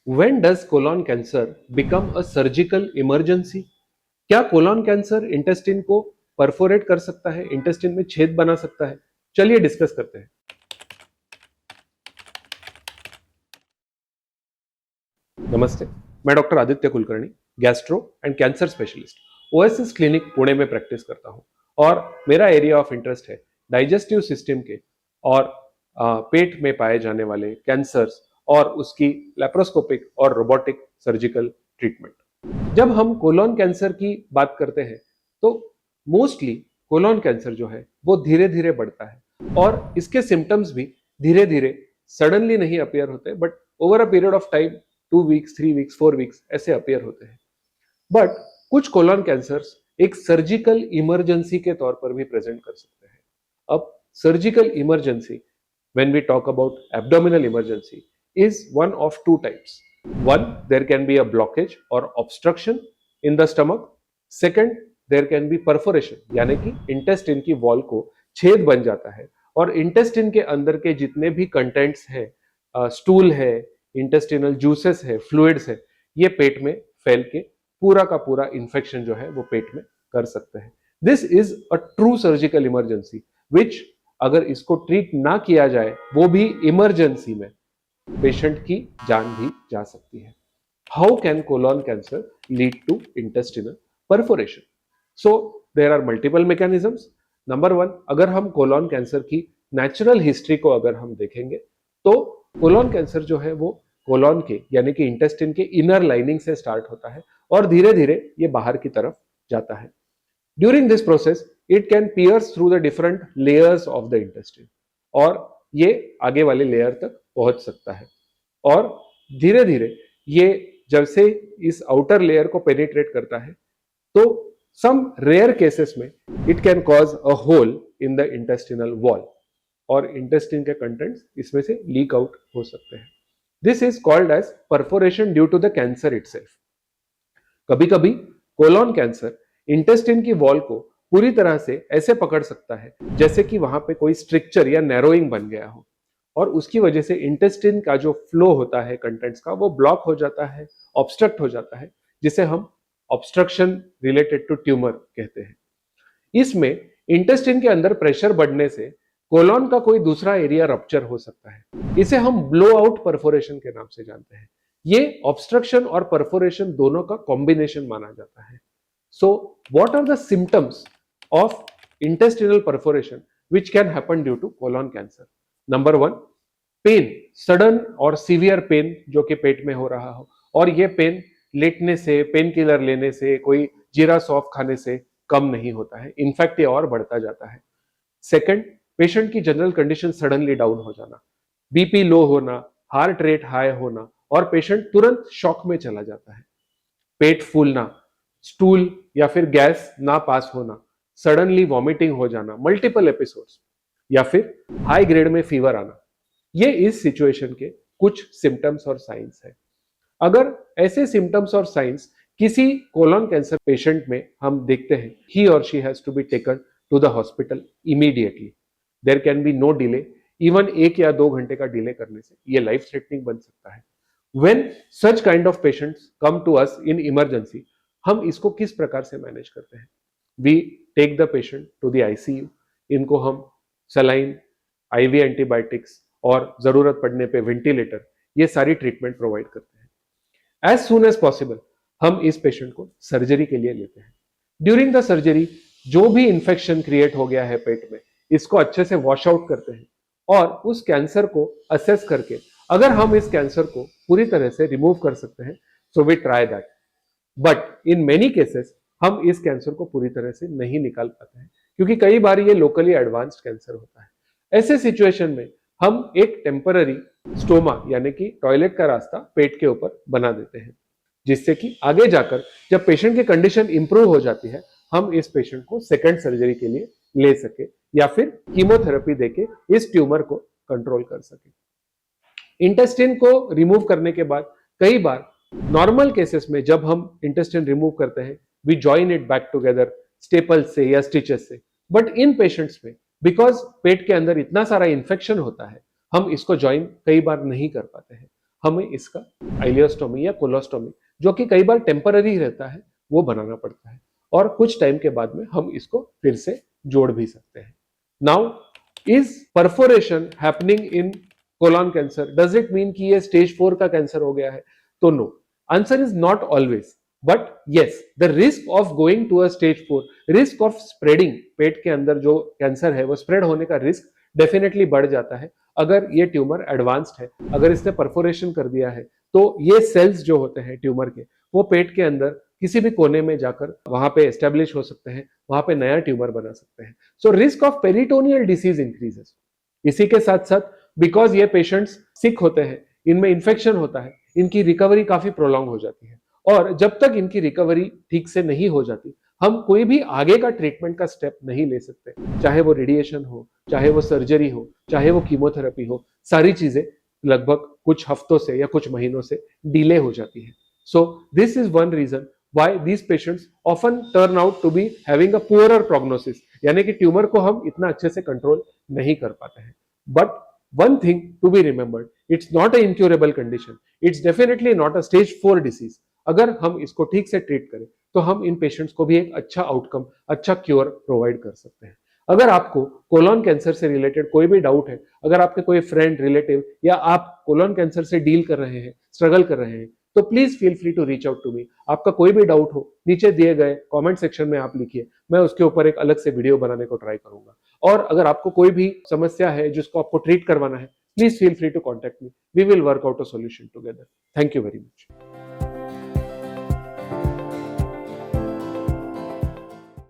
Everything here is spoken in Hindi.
When does colon cancer become a surgical emergency? क्या कोलॉन कैंसर इंटेस्टिन को परफोरेट कर सकता है, इंटेस्टिन में छेद बना सकता है? चलिए डिस्कस करते हैं। नमस्ते, मैं doctor Aditya Kulkarni, gastro and cancer specialist, OSS clinic Pune में प्रैक्टिस करता हूं और मेरा एरिया ऑफ इंटरेस्ट है डाइजेस्टिव सिस्टम के और पेट में पाए जाने वाले कैंसर्स और उसकी लेप्रोस्कोपिक और रोबोटिक सर्जिकल ट्रीटमेंट। जब हम कोलोन कैंसर की बात करते हैं तो मोस्टली कोलोन कैंसर जो है वो धीरे धीरे बढ़ता है और इसके सिम्टम्स भी धीरे धीरे सडनली नहीं अपियर होते, but over a period of time 2 weeks, 3 weeks, 4 weeks ऐसे अपियर होते हैं। बट कुछ कोलोन कैंसर्स एक सर्जिकल इमरजेंसी के तौर पर भी प्रेजेंट कर सकते हैं। अब surgical emergency, when we talk about abdominal emergency, is one of two types. One, there can be a blockage or obstruction in the stomach. Second, there can be perforation, यानी कि इंटेस्टिन की वॉल को छेद बन जाता है और इंटेस्टिन के अंदर के जितने भी कंटेंट्स हैं, स्टूल है, इंटेस्टिनल जूसेस है, फ्लूइड्स है, ये पेट में फैल के पूरा का पूरा इंफेक्शन जो है वो पेट में कर सकते हैं। This is a true surgical emergency which अगर इसको ट्रीट ना किया जाए वो भी इमरजेंसी में पेशेंट की जान भी जा सकती है। How can colon cancer lead to intestinal perforation? So there are multiple mechanisms. Number one, अगर हम कोलोन कैंसर की नेचुरल हिस्ट्री को अगर हम देखेंगे तो कोलोन कैंसर जो है वो कोलोन के यानी कि इंटेस्टिन के इनर लाइनिंग से स्टार्ट होता है और धीरे धीरे ये बाहर की तरफ जाता है। During this process it can piers through the different layers of the intestine और ये आगे वाले लेयर तक पहुंच सकता है और धीरे धीरे ये जब से इस आउटर लेयर को पेनिट्रेट करता है तो सम रेयर केसेस में it can cause a hole in the intestinal wall और इंटेस्टिन के कंटेंट्स इसमें से लीक आउट हो सकते हैं। This is called as perforation due to the cancer itself. कभी कभी कोलोन कैंसर इंटेस्टिन की वॉल को पूरी तरह से ऐसे पकड़ सकता है जैसे कि वहां पे कोई स्ट्रक्चर या नैरोइंग बन गया हो और उसकी वजह से इंटेस्टिन का जो फ्लो होता है कंटेंट्स का वो ब्लॉक हो जाता है, ऑब्स्ट्रक्ट हो जाता है, जिसे हम ऑब्स्ट्रक्शन रिलेटेड टू ट्यूमर कहते हैं। इसमें इंटेस्टिन के अंदर प्रेशर बढ़ने से कोलोन का कोई दूसरा एरिया रप्चर हो सकता है। इसे हम ब्लो आउट परफोरेशन के नाम से जानते हैं। ये ऑब्स्ट्रक्शन और परफोरेशन दोनों का कॉम्बिनेशन माना जाता है। So what are the symptoms of intestinal perforation which can happen due to colon cancer? Number one, pain, sudden और सीवियर पेन जो कि पेट में हो रहा हो और ये पेन लेटने से, पेन किलर लेने से, कोई जीरा सौंफ खाने से कम नहीं होता है, इनफैक्ट ये और बढ़ता जाता है। सेकंड, पेशेंट की जनरल कंडीशन सडनली डाउन हो जाना, बीपी लो होना, हार्ट रेट हाई होना और पेशेंट तुरंत शॉक में चला जाता है। पेट फूलना, स्टूल या फिर गैस ना पास होना, सडनली वॉमिटिंग हो जाना, मल्टीपल एपिसोड्स या फिर हाई ग्रेड में फीवर आना, ये इस सिचुएशन के कुछ सिम्टम्स और साइंस है। अगर ऐसे सिम्टम्स और साइंस किसी कोलोन कैंसर पेशेंट में हम देखते हैं, ही और she has to be taken to the hospital immediately. There can be no delay, even 1 या 2 घंटे का डिले करने से ये लाइफ थ्रेटनिंग बन सकता है। When such kind of patients come to us in emergency, हम इसको किस प्रकार से मैनेज करते हैं? We take the patient to the ICU, इनको हम सलाइन, आईवी एंटीबायोटिक्स और जरूरत पड़ने पे वेंटिलेटर, ये सारी ट्रीटमेंट प्रोवाइड करते हैं। एज सून एज पॉसिबल हम इस पेशेंट को सर्जरी के लिए लेते हैं। ड्यूरिंग द सर्जरी जो भी इंफेक्शन क्रिएट हो गया है पेट में, इसको अच्छे से वॉश आउट करते हैं और उस कैंसर को असेस करके अगर हम इस कैंसर को पूरी तरह से रिमूव कर सकते हैं, so we try that. But in many cases हम इस कैंसर को पूरी तरह से नहीं निकाल पाते हैं क्योंकि कई बार ये लोकली एडवांस्ड कैंसर होता है। ऐसे सिचुएशन में हम एक टेम्पररी स्टोमा यानी कि टॉयलेट का रास्ता पेट के ऊपर बना देते हैं, जिससे कि आगे जाकर जब पेशेंट की कंडीशन इंप्रूव हो जाती है, हम इस पेशेंट को सेकंड सर्जरी के लिए ले सके या फिर कीमोथेरेपी देके इस ट्यूमर को कंट्रोल कर सके। इंटेस्टिन को रिमूव करने के बाद कई बार नॉर्मल केसेस में जब हम इंटेस्टिन रिमूव करते हैं, we join it back together staple से या स्टिचेस से। बट इन पेशेंट्स में बिकॉज पेट के अंदर इतना सारा इंफेक्शन होता है, हम इसको ज्वाइन कई बार नहीं कर पाते हैं। हमें इसका आइलियोस्टोमी या कोलोस्टोमी, जो कि कई बार टेम्पररी रहता है, वो बनाना पड़ता है और कुछ टाइम के बाद में हम इसको फिर से जोड़ भी सकते हैं। Now, is perforation happening in colon cancer? Does it mean कि ये स्टेज 4 का कैंसर हो गया है? तो no, answer is not always, but yes, the risk of going to a stage 4, risk of spreading, पेट के अंदर जो कैंसर है वो स्प्रेड होने का रिस्क डेफिनेटली बढ़ जाता है अगर ये ट्यूमर एडवांस्ड है। अगर इसने परफोरेशन कर दिया है तो ये सेल्स जो होते हैं ट्यूमर के, वो पेट के अंदर किसी भी कोने में जाकर वहां पे एस्टेब्लिश हो सकते हैं, वहां पे नया ट्यूमर बना सकते हैं। So risk of peritoneal disease increases. इसी के साथ साथ बिकॉज ये पेशेंट्स सिक होते हैं, इनमें इंफेक्शन होता है, इनकी रिकवरी काफी प्रोलॉन्ग हो जाती है और जब तक इनकी रिकवरी ठीक से नहीं हो जाती, हम कोई भी आगे का ट्रीटमेंट का स्टेप नहीं ले सकते, चाहे वो रेडिएशन हो, चाहे वो सर्जरी हो, चाहे वो कीमोथेरेपी हो, सारी चीजें लगभग कुछ हफ्तों से या कुछ महीनों से डिले हो जाती है। So this is one reason why these patients often turn out to be having a poorer prognosis, यानी कि ट्यूमर को हम इतना अच्छे से कंट्रोल नहीं कर पाते हैं। But one thing to be remembered, it's not a incurable condition, it's definitely not a stage 4 disease. अगर हम इसको ठीक से ट्रीट करें तो हम इन पेशेंट्स को भी एक अच्छा आउटकम, अच्छा क्योर प्रोवाइड कर सकते हैं। अगर आपको कोलोन कैंसर से रिलेटेड कोई भी डाउट है, अगर आपके कोई फ्रेंड, रिलेटिव या आप कोलोन कैंसर से डील कर रहे हैं, स्ट्रगल कर रहे हैं, तो please feel free to reach out to me. आपका कोई भी डाउट हो, नीचे दिए गए कमेंट सेक्शन में आप लिखिए, मैं उसके ऊपर एक अलग से वीडियो बनाने को ट्राई करूंगा। और अगर आपको कोई भी समस्या है जिसको आपको ट्रीट करवाना है, please feel free to contact me, we will work out a solution together. Thank you very much.